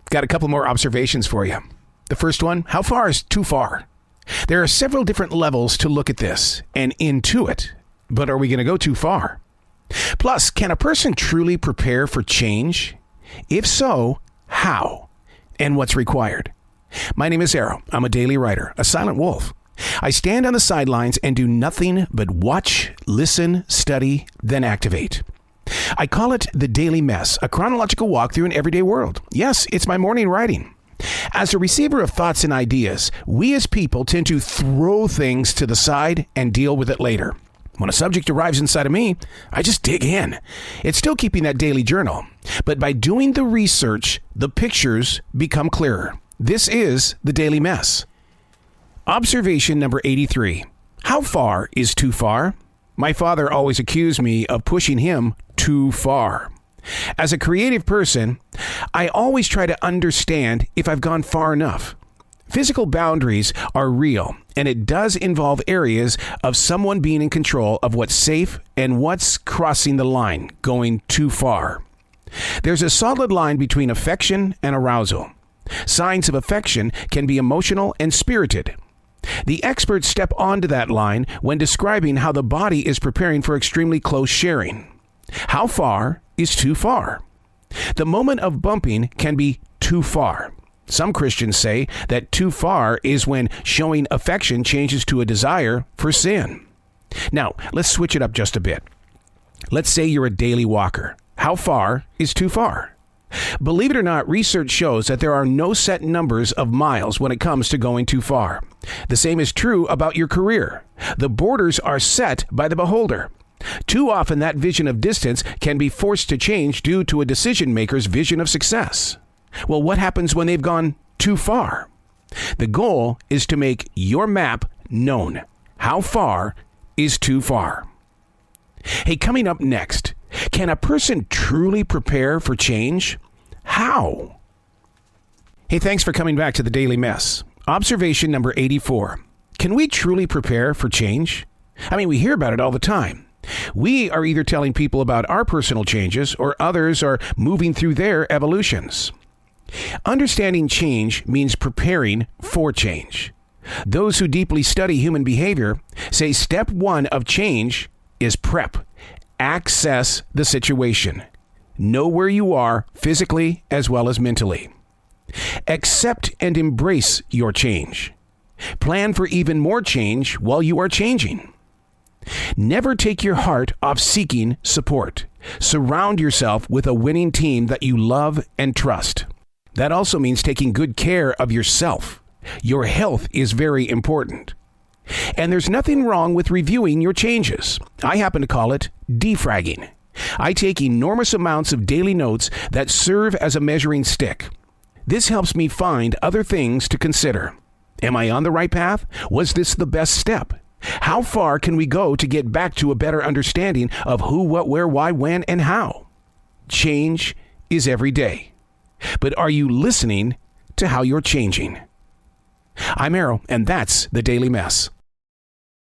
Got a couple more observations for you. The first one, how far is too far? There are several different levels to look at this and intuit, but are we going to go too far? Plus, can a person truly prepare for change? If so, how? And what's required? My name is Arroe. I'm a daily writer, a silent wolf. I stand on the sidelines and do nothing but watch, listen, study, then activate. I call it the daily mess, a chronological walk through an everyday world. Yes, it's my morning writing. As a receiver of thoughts and ideas, we as people tend to throw things to the side and deal with it later. When a subject arrives inside of me, I just dig in. It's still keeping that daily journal. But by doing the research, the pictures become clearer. This is the daily mess. Observation number 83. How far is too far? My father always accused me of pushing him too far. As a creative person, I always try to understand if I've gone far enough. Physical boundaries are real, and it does involve areas of someone being in control of what's safe and what's crossing the line, going too far. There's a solid line between affection and arousal. Signs of affection can be emotional and spirited. The experts step onto that line when describing how the body is preparing for extremely close sharing. How far is too far? The moment of bumping can be too far. Some Christians say that too far is when showing affection changes to a desire for sin. Now, let's switch it up just a bit. Let's say you're a daily walker. How far is too far? Believe it or not, research shows that there are no set numbers of miles when it comes to going too far. The same is true about your career. The borders are set by the beholder. Too often, that vision of distance can be forced to change due to a decision maker's vision of success. Well, what happens when they've gone too far? The goal is to make your map known. How far is too far? Hey, coming up next, can a person truly prepare for change? How? Hey, thanks for coming back to the Daily Mess. Observation number 84. Can we truly prepare for change? I mean, we hear about it all the time. We are either telling people about our personal changes or others are moving through their evolutions. Understanding change means preparing for change. Those who deeply study human behavior say step one of change is prep. Access the situation. Know where you are physically as well as mentally. Accept and embrace your change. Plan for even more change while you are changing. Never take your heart off seeking support. Surround yourself with a winning team that you love and trust. That also means taking good care of yourself. Your health is very important. And there's nothing wrong with reviewing your changes. I happen to call it defragging. I take enormous amounts of daily notes that serve as a measuring stick. This helps me find other things to consider. Am I on the right path? Was this the best step? How far can we go to get back to a better understanding of who, what, where, why, when, and how? Change is every day. But are you listening to how you're changing? I'm Arroe, and that's the Daily Mess.